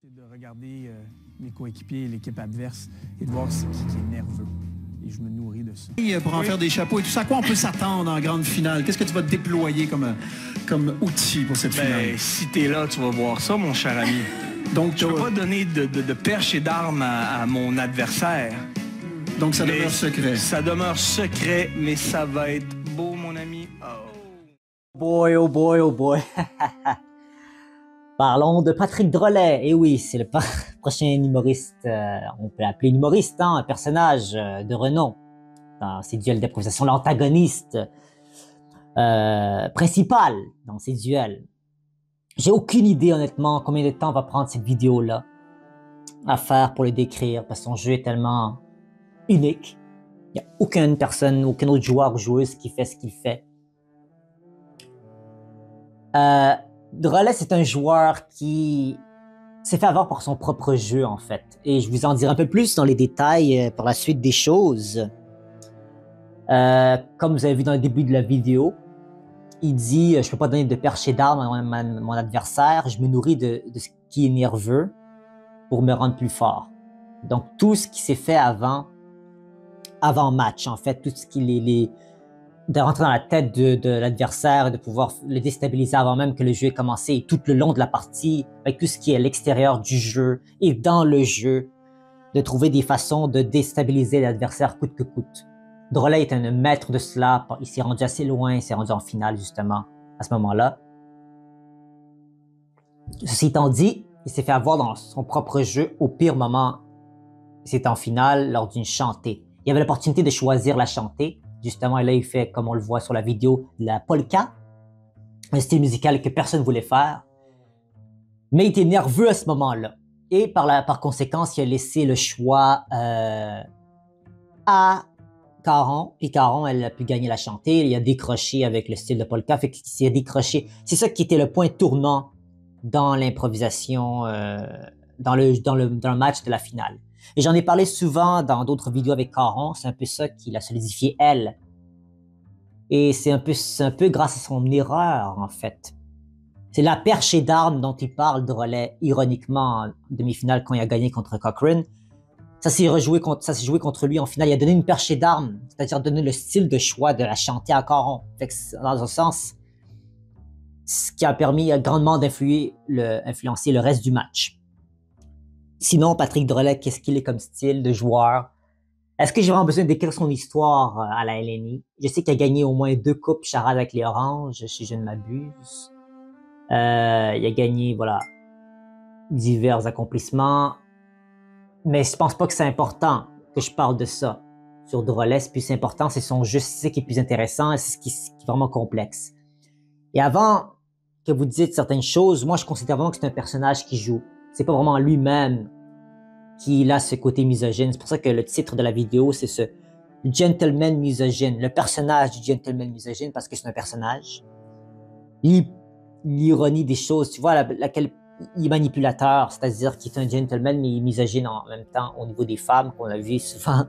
C'est de regarder mes coéquipiers et l'équipe adverse et de voir qui est nerveux. Et je me nourris de ça. Pour en faire des chapeaux et tout ça, à quoi on peut s'attendre en grande finale? Qu'est-ce que tu vas déployer comme outil pour cette finale? Si t'es là, tu vas voir ça, mon cher ami. Donc, je ne peux pas donner de perche et d'armes à mon adversaire. Donc, ça demeure secret. Ça demeure secret, mais ça va être beau, mon ami. Oh boy, oh boy, oh boy. Parlons de Patrick Drolet. Et oui, c'est le prochain humoriste, on peut l'appeler humoriste, hein, un personnage de renom dans ces duels d'improvisation, l'antagoniste principal dans ces duels. J'ai aucune idée, honnêtement, combien de temps va prendre cette vidéo-là à faire pour le décrire, parce que son jeu est tellement unique. Il n'y a aucune personne, aucun autre joueur ou joueuse qui fait ce qu'il fait. Drolet, c'est un joueur qui s'est fait avoir par son propre jeu, en fait. Et je vous en dirai un peu plus dans les détails pour la suite des choses. Comme vous avez vu dans le début de la vidéo, il dit « Je peux pas donner de perche et d'armes à mon adversaire, je me nourris de ce qui est nerveux pour me rendre plus fort. » Donc, tout ce qui s'est fait avant match, en fait, tout ce qui de rentrer dans la tête de l'adversaire, de pouvoir le déstabiliser avant même que le jeu ait commencé, et tout le long de la partie, avec tout ce qui est à l'extérieur du jeu et dans le jeu, de trouver des façons de déstabiliser l'adversaire coûte que coûte. Drolet est un maître de cela, il s'est rendu assez loin, il s'est rendu en finale justement à ce moment-là. Ceci étant dit, il s'est fait avoir dans son propre jeu au pire moment. C'est en finale lors d'une chantée. Il avait l'opportunité de choisir la chantée. Justement, et là, il fait, comme on le voit sur la vidéo, la polka, un style musical que personne ne voulait faire. Mais il était nerveux à ce moment-là. Et par conséquent, il a laissé le choix à Caron. Et Caron, elle a pu gagner la chantée. Il a décroché avec le style de polka. Fait qu'il s'est décroché. C'est ça qui était le point tournant dans l'improvisation, dans le match de la finale. Et j'en ai parlé souvent dans d'autres vidéos avec Caron, c'est un peu ça qui l'a solidifié elle. Et c'est un peu grâce à son erreur, en fait. C'est la perchée d'armes dont il parle, Drolet, ironiquement, en demi-finale, quand il a gagné contre Cochrane. Ça s'est joué contre lui en finale. Il a donné une perchée d'armes, c'est-à-dire donné le style de choix de la chanter à Caron. Fait que, dans un sens, ce qui a permis grandement d'influencer le reste du match. Sinon, Patrick Drolet, qu'est-ce qu'il est comme style de joueur? Est-ce que j'ai vraiment besoin de décrire son histoire à la LNI? Je sais qu'il a gagné au moins 2 coupes charade avec les Oranges, si je ne m'abuse. Il a gagné, voilà, divers accomplissements. Mais je pense pas que c'est important que je parle de ça sur Drolet. Ce plus important, c'est son jeu, c'est ce qui est plus intéressant, c'est ce qui est vraiment complexe. Et avant que vous dites certaines choses, moi, je considère vraiment que c'est un personnage qui joue. C'est pas vraiment lui-même qui a ce côté misogyne. C'est pour ça que le titre de la vidéo, c'est ce gentleman misogyne, le personnage du gentleman misogyne, parce que c'est un personnage. L'ironie des choses, tu vois, laquelle il est manipulateur, c'est-à-dire qu'il est un gentleman, mais il est misogyne en même temps au niveau des femmes, qu'on a vu souvent.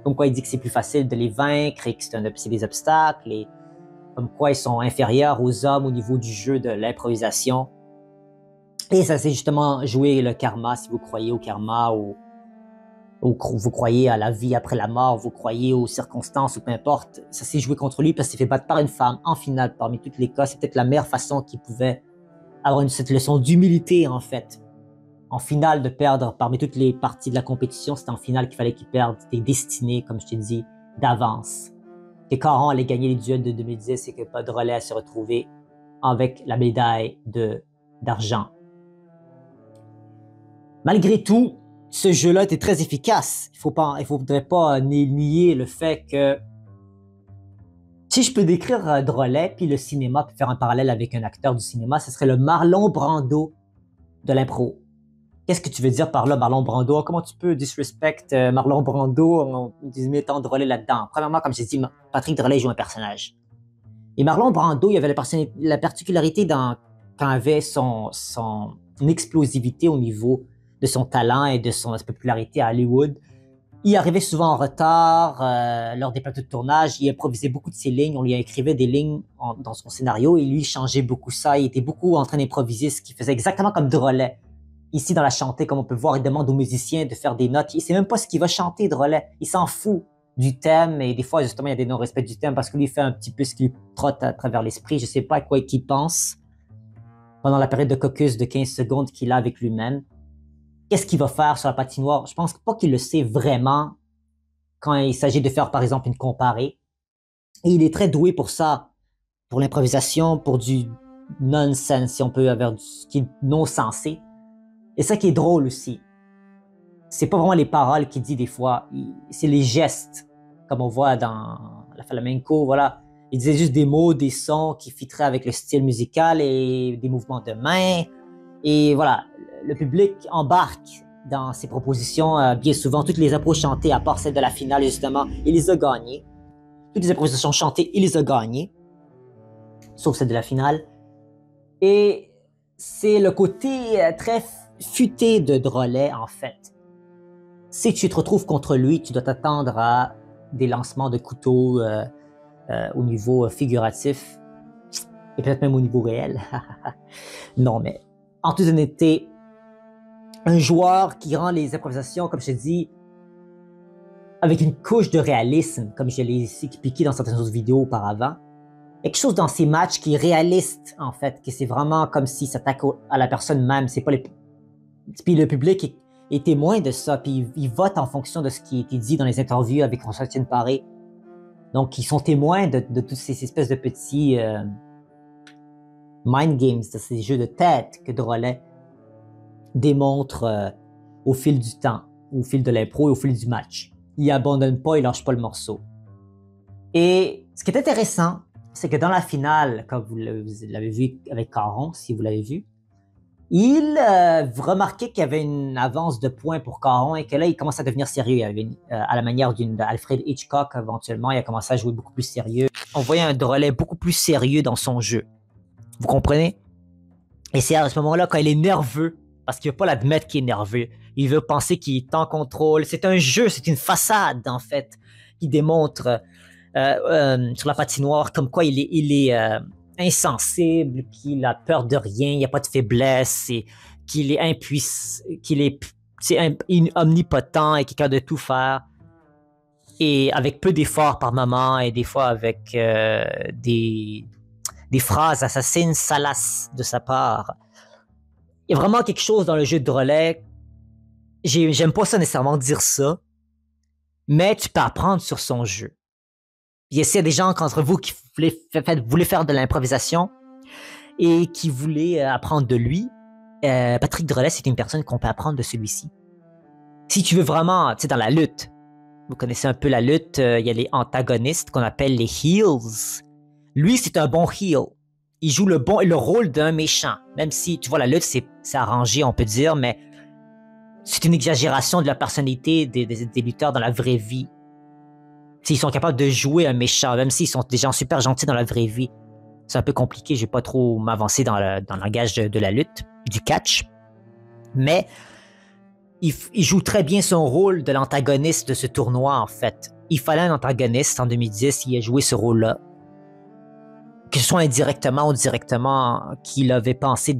Comme quoi il dit que c'est plus facile de les vaincre et que c'est des obstacles, et comme quoi ils sont inférieurs aux hommes au niveau du jeu de l'improvisation. Et ça, c'est justement jouer le karma, si vous croyez au karma, ou vous croyez à la vie après la mort, vous croyez aux circonstances, ou peu importe. Ça s'est joué contre lui parce qu'il s'est fait battre par une femme en finale. Parmi tous les cas, c'est peut-être la meilleure façon qu'il pouvait avoir cette leçon d'humilité, en fait. En finale, de perdre parmi toutes les parties de la compétition, c'était en finale qu'il fallait qu'il perde. C'était destiné, comme je t'ai dit, d'avance. Que Caron allait gagner les duels de 2010 et que Drolet allait se retrouver avec la médaille d'argent. Malgré tout, ce jeu-là était très efficace. Il faudrait pas nier le fait que si je peux décrire Drolet puis le cinéma, puis faire un parallèle avec un acteur du cinéma, ce serait le Marlon Brando de l'impro. Qu'est-ce que tu veux dire par là, Marlon Brando? Comment tu peux disrespect Marlon Brando en mettant Drolet là-dedans? Premièrement, comme j'ai dit, Patrick Drolet joue un personnage. Et Marlon Brando, il avait la particularité quand il avait son explosivité au niveau de son talent et de sa popularité à Hollywood. Il arrivait souvent en retard lors des plateaux de tournage. Il improvisait beaucoup de ses lignes. On lui écrivait des lignes dans son scénario et lui, il changeait beaucoup ça. Il était beaucoup en train d'improviser, ce qu'il faisait exactement comme Drolet. Ici, dans la chantée, comme on peut voir, il demande aux musiciens de faire des notes. Il ne sait même pas ce qu'il va chanter, Drolet. Il s'en fout du thème. Et des fois, justement, il y a des non-respects du thème parce que lui, il fait un petit peu ce qui lui trotte à travers l'esprit. Je ne sais pas à quoi il pense pendant la période de caucus de 15 secondes qu'il a avec lui-même. Qu'est-ce qu'il va faire sur la patinoire? Je pense pas qu'il le sait vraiment quand il s'agit de faire, par exemple, une comparée. Et il est très doué pour ça, pour l'improvisation, pour du nonsense, si on peut avoir ce qui est non-sensé. Et ça qui est drôle aussi, c'est pas vraiment les paroles qu'il dit des fois, c'est les gestes, comme on voit dans la flamenco, voilà. Il disait juste des mots, des sons qui fitteraient avec le style musical et des mouvements de main. Et voilà, le public embarque dans ses propositions. Bien souvent, toutes les impros chantées, à part celle de la finale, justement, il les a gagnées. Toutes les improvisations chantées, il les a gagnées, sauf celle de la finale. Et c'est le côté très futé de Drolet, en fait. Si tu te retrouves contre lui, tu dois t'attendre à des lancements de couteaux au niveau figuratif et peut-être même au niveau réel. Non, mais en toute honnêteté, un joueur qui rend les improvisations, comme je te dis, avec une couche de réalisme, comme je l'ai expliqué dans certaines autres vidéos auparavant, quelque chose dans ces matchs qui est réaliste, en fait, que c'est vraiment comme s'il s'attaque à la personne même. C'est pas les... Puis le public est témoin de ça, puis il vote en fonction de ce qui a été dit dans les interviews avec François-Étienne Paré. Donc, ils sont témoins de toutes ces espèces de petits mind games, de ces jeux de tête que Drolet démontre au fil du temps, au fil de l'impro et au fil du match. Il abandonne pas, il lâche pas le morceau. Et ce qui est intéressant, c'est que dans la finale, comme vous l'avez vu avec Caron, si vous l'avez vu, il remarquait qu'il y avait une avance de points pour Caron et que là, il commence à devenir sérieux. Il y avait à la manière d'Alfred Hitchcock, éventuellement, il a commencé à jouer beaucoup plus sérieux. On voyait un Drolet beaucoup plus sérieux dans son jeu. Vous comprenez? Et c'est à ce moment-là, quand il est nerveux, parce qu'il ne veut pas l'admettre qu'il est nerveux, il veut penser qu'il est en contrôle. C'est un jeu, c'est une façade, en fait, qui démontre sur la patinoire comme quoi il est insensible, qu'il a peur de rien, il n'y a pas de faiblesse, et qu'il est impuissant, qu'il est omnipotent et quelqu'un de tout faire, et avec peu d'efforts par moment, et des fois avec des phrases assassines, salaces de sa part. Il y a vraiment quelque chose dans le jeu de Drolet. J'aime pas ça nécessairement dire ça, mais tu peux apprendre sur son jeu. Il y a des gens entre vous qui voulaient faire de l'improvisation et qui voulaient apprendre de lui. Patrick Drolet, c'est une personne qu'on peut apprendre de celui-ci. Si tu veux vraiment, tu sais, dans la lutte, vous connaissez un peu la lutte, il y a les antagonistes qu'on appelle les heels. Lui, c'est un bon heel. Il joue le rôle d'un méchant. Même si, tu vois, la lutte, c'est arrangé, on peut dire, mais c'est une exagération de la personnalité des lutteurs dans la vraie vie. S'ils sont capables de jouer un méchant, même s'ils sont des gens super gentils dans la vraie vie. C'est un peu compliqué, je vais pas trop m'avancer dans le langage de la lutte, du catch. Mais il joue très bien son rôle de l'antagoniste de ce tournoi, en fait. Il fallait un antagoniste en 2010, il a joué ce rôle-là. Que ce soit indirectement ou directement, qu'il avait pensé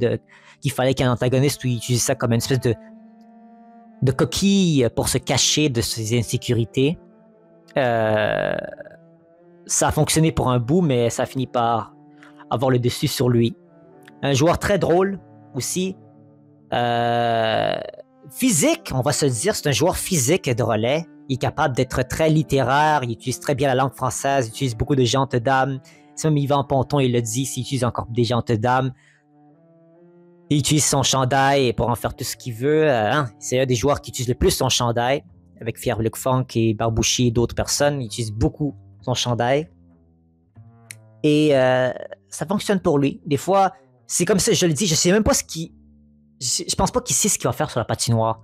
qu'il fallait qu'un antagoniste utilise ça comme une espèce de coquille pour se cacher de ses insécurités. Ça a fonctionné pour un bout, mais ça a fini par avoir le dessus sur lui. Un joueur très drôle aussi. Physique, on va se le dire, c'est un joueur physique, Drolet. Il est capable d'être très littéraire, il utilise très bien la langue française, il utilise beaucoup de gentes dames. C'est même Yvan Ponton, il le dit, s'il utilise encore des gentes dames. Il utilise son chandail pour en faire tout ce qu'il veut. C'est un des joueurs qui utilise le plus son chandail, avec Pierre-Luc Funk et Barbouchi et d'autres personnes. Il utilise beaucoup son chandail. Et ça fonctionne pour lui. Des fois, c'est comme ça, je le dis, je sais même pas je pense pas qu'il sait ce qu'il va faire sur la patinoire.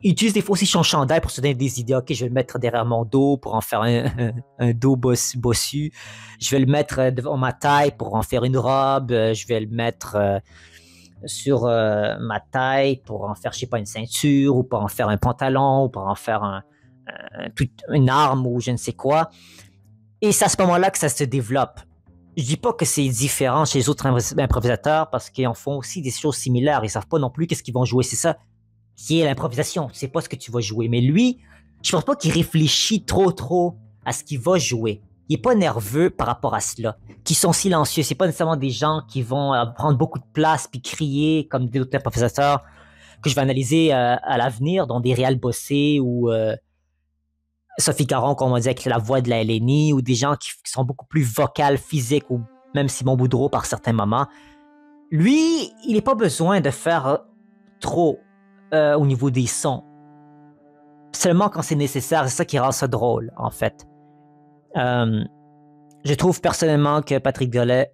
Il utilise des fois aussi son chandail pour se donner des idées. Ok, je vais le mettre derrière mon dos pour en faire un dos bossu. Je vais le mettre devant ma taille pour en faire une robe. Je vais le mettre sur ma taille pour en faire, je sais pas, une ceinture ou pour en faire un pantalon ou pour en faire une arme ou je ne sais quoi. Et c'est à ce moment-là que ça se développe. Je dis pas que c'est différent chez les autres improvisateurs parce qu'ils en font aussi des choses similaires. Ils savent pas non plus qu'est-ce qu'ils vont jouer. C'est ça qui est l'improvisation. Tu sais pas ce que tu vas jouer. Mais lui, je pense pas qu'il réfléchit trop à ce qu'il va jouer. Il est pas nerveux par rapport à cela. Qui sont silencieux. C'est pas nécessairement des gens qui vont prendre beaucoup de place puis crier comme d'autres improvisateurs que je vais analyser à l'avenir, dont des Réal Bossé ou Sophie Caron, comme on dit, avec la voix de la LNI, ou des gens qui sont beaucoup plus vocales, physiques, ou même Simon Boudreau par certains moments. Lui, il n'a pas besoin de faire trop au niveau des sons. Seulement quand c'est nécessaire, c'est ça qui rend ça drôle, en fait. Je trouve personnellement que Patrick Drolet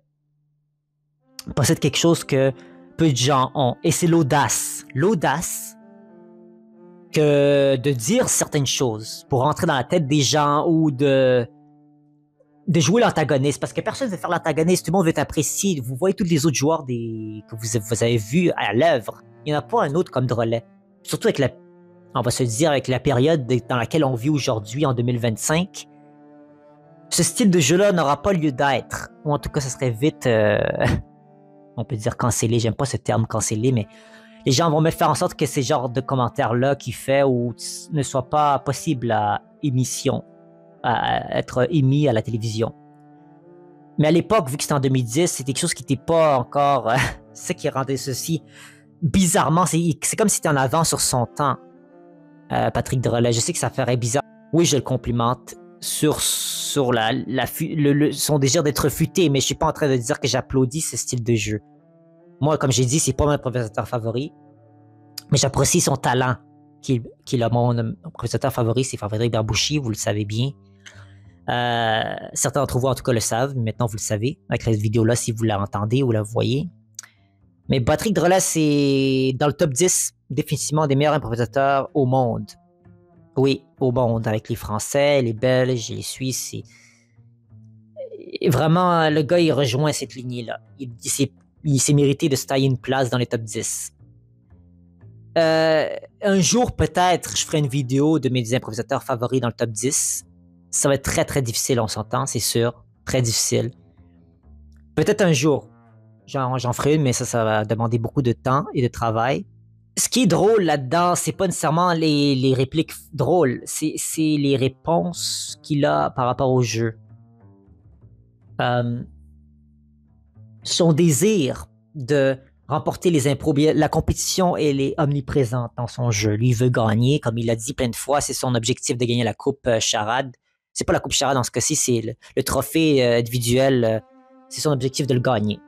possède quelque chose que peu de gens ont, et c'est l'audace. L'audace que de dire certaines choses pour rentrer dans la tête des gens ou de jouer l'antagoniste, parce que personne ne veut faire l'antagoniste, tout le monde veut t'apprécier. Vous voyez tous les autres joueurs que vous avez vus à l'œuvre, il n'y en a pas un autre comme Drolet. Surtout avec on va se dire, avec la période dans laquelle on vit aujourd'hui, en 2025, ce style de jeu-là n'aura pas lieu d'être, ou en tout cas, ça serait vite, on peut dire cancellé, j'aime pas ce terme cancellé, mais les gens vont faire en sorte que ces genres de commentaires-là qu'il fait ou ne soient pas possibles à être émis à la télévision. Mais à l'époque, vu que c'était en 2010, c'était quelque chose qui n'était pas encore... ce qui rendait ceci bizarrement... C'est comme si c'était en avance sur son temps, Patrick Drolet. Je sais que ça ferait bizarre. Oui, je le complimente sur son désir d'être futé, mais je suis pas en train de dire que j'applaudis ce style de jeu. Moi, comme j'ai dit, c'est pas mon improvisateur favori, mais j'apprécie son talent. Qu'il a mon improvisateur favori, c'est Frédéric Barbouchi, vous le savez bien. Certains d'entre vous, en tout cas, le savent, mais maintenant vous le savez, avec cette vidéo-là, si vous la entendez ou la voyez. Mais Patrick Drolet, c'est dans le top 10, définitivement, des meilleurs improvisateurs au monde. Oui, au monde, avec les Français, les Belges, les Suisses. Et vraiment, le gars, il rejoint cette lignée-là. Il s'est mérité de se tailler une place dans les top 10. Un jour, peut-être, je ferai une vidéo de mes improvisateurs favoris dans le top 10. Ça va être très, très difficile, on s'entend, c'est sûr. Très difficile. Peut-être un jour, j'en ferai une, mais ça va demander beaucoup de temps et de travail. Ce qui est drôle là-dedans, c'est pas nécessairement les répliques drôles, c'est les réponses qu'il a par rapport au jeu. Son désir de remporter les impros, la compétition, elle est omniprésente dans son jeu. Lui, il veut gagner, comme il l'a dit plein de fois, c'est son objectif de gagner la coupe Charade. C'est pas la coupe Charade dans ce cas-ci, c'est le trophée individuel. C'est son objectif de le gagner.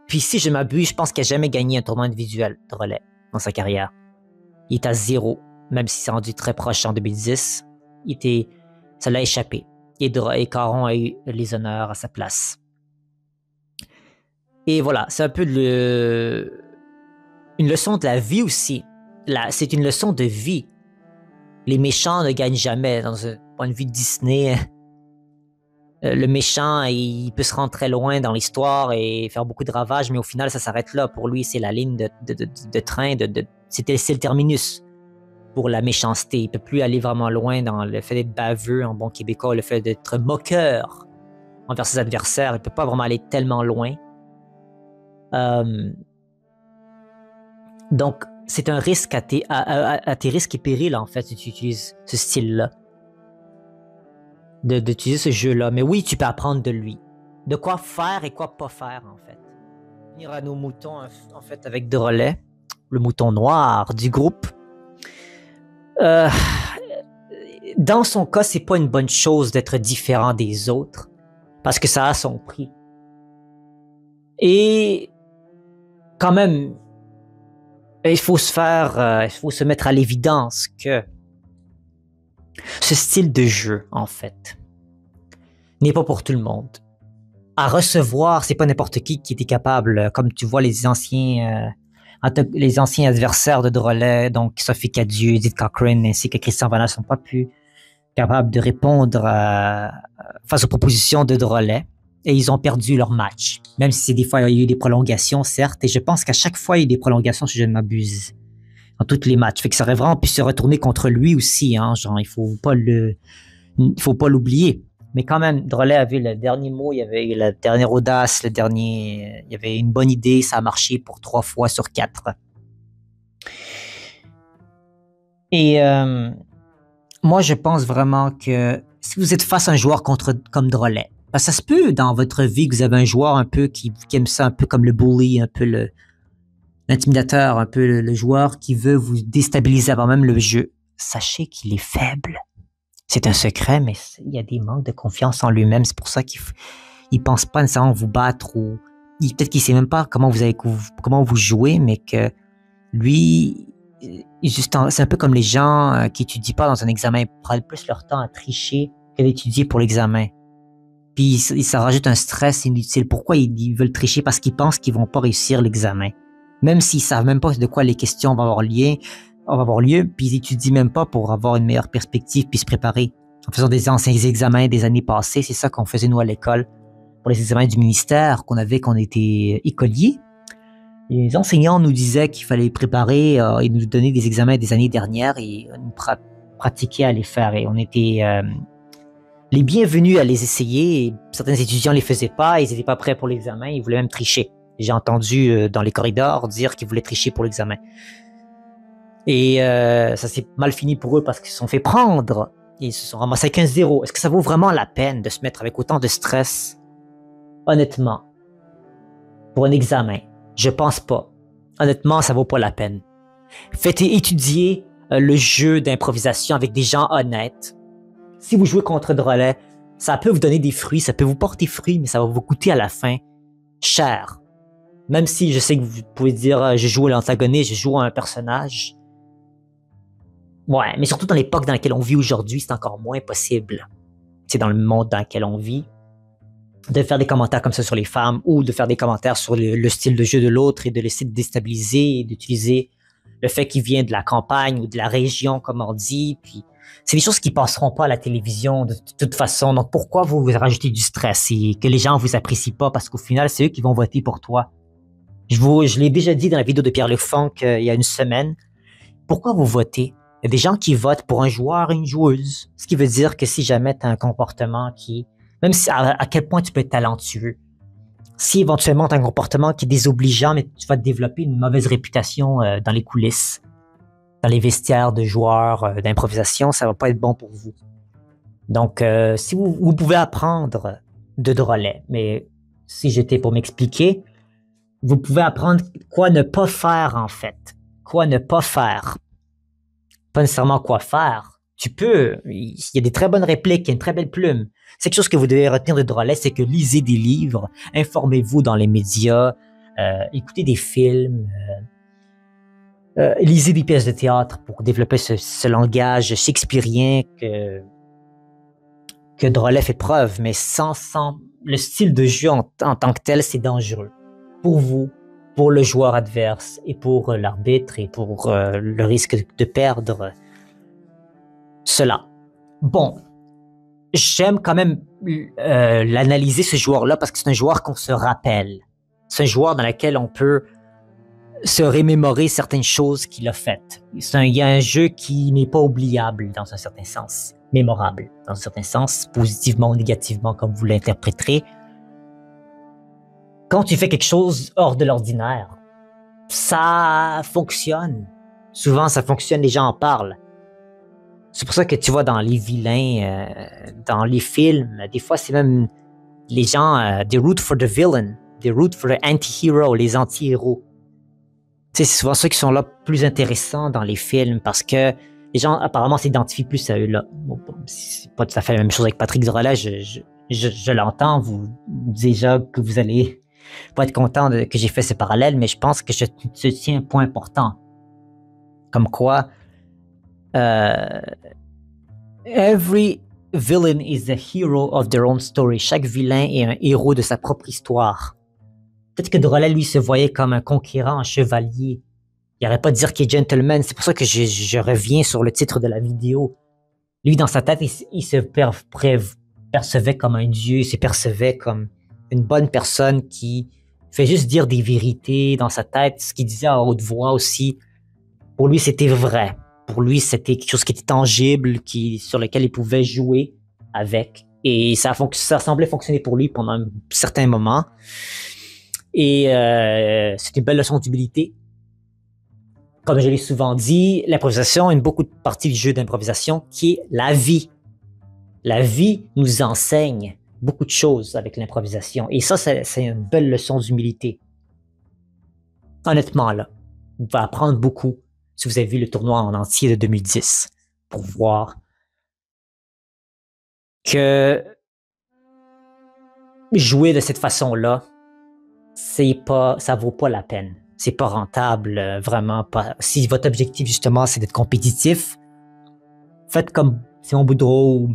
Puis si je m'abuse, je pense qu'il n'a jamais gagné un tournoi individuel de relais dans sa carrière. Il est à 0, même s'il s'est rendu très proche en 2010. Ça l'a échappé. Et Caron a eu les honneurs à sa place. Et voilà, c'est un peu une leçon de la vie aussi. C'est une leçon de vie. Les méchants ne gagnent jamais. Dans un point de vue de Disney, le méchant, il peut se rendre très loin dans l'histoire et faire beaucoup de ravages, mais au final, ça s'arrête là. Pour lui, c'est la ligne de train, c'est le terminus pour la méchanceté. Il ne peut plus aller vraiment loin dans le fait d'être baveux en bon québécois, le fait d'être moqueur envers ses adversaires. Il ne peut pas vraiment aller tellement loin. Donc, c'est un risque à tes risques et périls, en fait, si tu utilises ce style-là. D'utiliser ce jeu-là. Mais oui, tu peux apprendre de lui. De quoi faire et quoi pas faire, en fait. Venir à nos moutons, en fait, avec Drolet, le mouton noir du groupe. Dans son cas, c'est pas une bonne chose d'être différent des autres, parce que ça a son prix. Et quand même, il faut se mettre à l'évidence que ce style de jeu, en fait, n'est pas pour tout le monde. À recevoir, c'est pas n'importe qui était capable, comme tu vois les anciens adversaires de Drolet, donc Sophie Cadieux, Edith Cochrane, ainsi que Christian Vanas, sont pas plus capables de répondre face aux propositions de Drolet. Et ils ont perdu leur match. Même si des fois, il y a eu des prolongations, certes. Et je pense qu'à chaque fois, il y a eu des prolongations, si je ne m'abuse. Dans tous les matchs. Fait que ça aurait vraiment pu se retourner contre lui aussi. Hein, genre, il faut pas l'oublier. Mais quand même, Drolet avait le dernier mot, il y avait la dernière audace, il y avait une bonne idée, ça a marché pour 3 fois sur 4. Et moi, je pense vraiment que si vous êtes face à un joueur comme Drolet, parce que ça se peut dans votre vie que vous avez un joueur un peu qui aime ça, un peu comme le bully, un peu l'intimidateur, un peu le joueur qui veut vous déstabiliser avant même le jeu. Sachez qu'il est faible. C'est un secret, mais il y a des manques de confiance en lui-même. C'est pour ça qu'il pense pas nécessairement vous battre ou peut-être qu'il sait même pas comment vous jouez, mais que lui, c'est un peu comme les gens qui étudient pas dans un examen. Ils prennent plus leur temps à tricher que d'étudier pour l'examen. Puis ça rajoute un stress inutile. Pourquoi ils veulent tricher? Parce qu'ils pensent qu'ils vont pas réussir l'examen. Même s'ils savent même pas de quoi les questions vont avoir lieu, puis ils étudient même pas pour avoir une meilleure perspective puis se préparer. En faisant des anciens examens des années passées, c'est ça qu'on faisait nous à l'école. Pour les examens du ministère qu'on était écoliers, les enseignants nous disaient qu'il fallait préparer et nous donner des examens des années dernières et nous pratiquer à les faire. Et on était les bienvenus à les essayer. Et certains étudiants les faisaient pas, ils étaient pas prêts pour l'examen, ils voulaient même tricher. J'ai entendu dans les corridors dire qu'ils voulaient tricher pour l'examen. Et ça s'est mal fini pour eux parce qu'ils se sont fait prendre. Ils se sont ramassés avec un 0. Est-ce que ça vaut vraiment la peine de se mettre avec autant de stress? Honnêtement, pour un examen, je pense pas. Honnêtement, ça vaut pas la peine. Faites étudier le jeu d'improvisation avec des gens honnêtes. Si vous jouez contre Drolet, ça peut vous donner des fruits, ça peut vous porter fruit, mais ça va vous coûter à la fin cher. Même si je sais que vous pouvez dire je joue à l'antagoniste, je joue à un personnage. Ouais, mais surtout dans l'époque dans laquelle on vit aujourd'hui, c'est encore moins possible. C'est dans le monde dans lequel on vit. De faire des commentaires comme ça sur les femmes ou de faire des commentaires sur le style de jeu de l'autre et de laisser déstabiliser et d'utiliser le fait qu'il vient de la campagne ou de la région, comme on dit. Puis c'est des choses qui passeront pas à la télévision de toute façon. Donc pourquoi vous rajoutez du stress et que les gens vous apprécient pas parce qu'au final, c'est eux qui vont voter pour toi. Je l'ai déjà dit dans la vidéo de Pierre Lefunk il y a une semaine. Pourquoi vous votez? Il y a des gens qui votent pour un joueur et une joueuse. Ce qui veut dire que si jamais tu as un comportement qui... Même si à quel point tu peux être talentueux. Si éventuellement tu as un comportement qui est désobligeant, mais tu vas te développer une mauvaise réputation dans les coulisses, dans les vestiaires de joueurs d'improvisation, ça va pas être bon pour vous. Donc, si vous pouvez apprendre de Drolet, mais si j'étais pour m'expliquer, vous pouvez apprendre quoi ne pas faire en fait. Quoi ne pas faire. Pas nécessairement quoi faire. Il y a des très bonnes répliques, il y a une très belle plume. C'est quelque chose que vous devez retenir de Drolet, c'est que lisez des livres, informez-vous dans les médias, écoutez des films, lisez des pièces de théâtre pour développer ce langage shakespearien que Drolet fait preuve, mais sans le style de jeu en tant que tel, c'est dangereux. Pour vous, pour le joueur adverse et pour l'arbitre et pour le risque de perdre cela. Bon, j'aime quand même l'analyser ce joueur-là parce que c'est un joueur qu'on se rappelle. C'est un joueur dans lequel on peut se remémorer certaines choses qu'il a faites. Il y a un jeu qui n'est pas oubliable dans un certain sens, mémorable dans un certain sens, positivement ou négativement comme vous l'interpréterez. Quand tu fais quelque chose hors de l'ordinaire, ça fonctionne. Souvent, ça fonctionne, les gens en parlent. C'est pour ça que tu vois dans les vilains, dans les films, des fois, c'est même les gens, they root for the villain, they root for the anti-hero, les anti-héros. Tu sais, c'est souvent ceux qui sont là plus intéressants dans les films parce que les gens, apparemment, s'identifient plus à eux-là. Bon, c'est pas tout à fait la même chose avec Patrick Drolet, je l'entends, vous déjà que vous allez pas être content que j'ai fait ce parallèle, mais je pense que je tiens un point important. Comme quoi, every villain is the hero of their own story. Chaque vilain est un héros de sa propre histoire. Peut-être que Drolet, lui, se voyait comme un conquérant, un chevalier. Il n'arrête pas de dire qu'il est gentleman. C'est pour ça que je reviens sur le titre de la vidéo. Lui, dans sa tête, il se percevait comme un dieu, il se percevait comme une bonne personne qui fait juste dire des vérités dans sa tête, ce qu'il disait à haute voix aussi. Pour lui, c'était vrai. Pour lui, c'était quelque chose qui était tangible, sur lequel il pouvait jouer avec Et ça semblait fonctionner pour lui pendant un certain moment. Et c'est une belle leçon d'humilité. Comme je l'ai souvent dit, l'improvisation a beaucoup de parties du jeu d'improvisation qui est la vie. La vie nous enseigne beaucoup de choses avec l'improvisation. Et ça, c'est une belle leçon d'humilité. Honnêtement, là, vous pouvez apprendre beaucoup si vous avez vu le tournoi en entier de 2010 pour voir que jouer de cette façon-là, ça vaut pas la peine. C'est pas rentable, vraiment pas. Si votre objectif, justement, c'est d'être compétitif, faites comme Simon Boudreau ou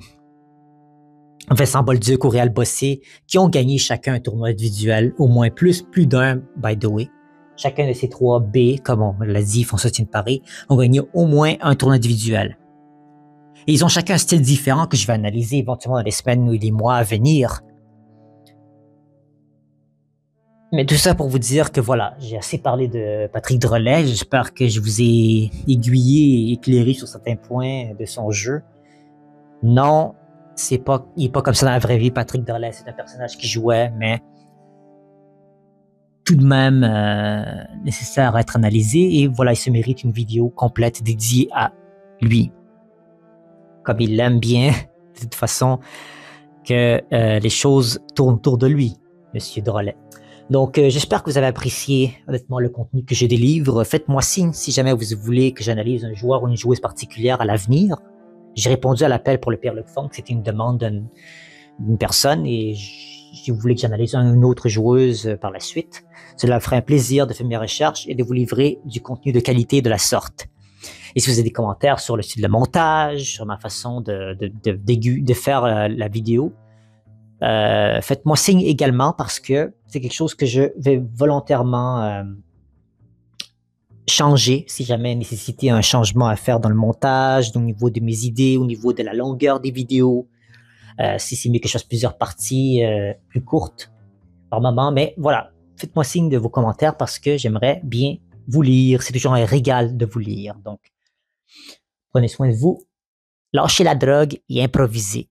Vincent Bolduc ou Réal Bossé, qui ont gagné chacun un tournoi individuel, au moins plus d'un, by the way. Chacun de ces 3 B, comme on l'a dit, François de Paris, ont gagné au moins un tournoi individuel. Et ils ont chacun un style différent que je vais analyser éventuellement dans les semaines ou les mois à venir. Mais tout ça pour vous dire que voilà, j'ai assez parlé de Patrick Drolet. J'espère que je vous ai aiguillé et éclairé sur certains points de son jeu. Non, il est pas comme ça dans la vraie vie, Patrick Drolet. C'est un personnage qui jouait, mais tout de même nécessaire à être analysé. Et voilà, il se mérite une vidéo complète dédiée à lui. Comme il l'aime bien, de toute façon, que les choses tournent autour de lui, Monsieur Drolet. Donc, j'espère que vous avez apprécié honnêtement le contenu que je délivre. Faites-moi signe si jamais vous voulez que j'analyse un joueur ou une joueuse particulière à l'avenir. J'ai répondu à l'appel pour le Pierre-Luc Funk. C'était une demande d'une personne et si vous voulez que j'analyse une autre joueuse par la suite, cela me ferait un plaisir de faire mes recherches et de vous livrer du contenu de qualité de la sorte. Et si vous avez des commentaires sur le style de montage, sur ma façon de faire la vidéo, faites-moi signe également parce que c'est quelque chose que je vais volontairement changer si jamais nécessité un changement à faire dans le montage, au niveau de mes idées, au niveau de la longueur des vidéos, si c'est mieux que je fasse plusieurs parties plus courtes par moment. Mais voilà, faites-moi signe de vos commentaires parce que j'aimerais bien vous lire. C'est toujours un régal de vous lire. Donc, prenez soin de vous, lâchez la drogue et improvisez.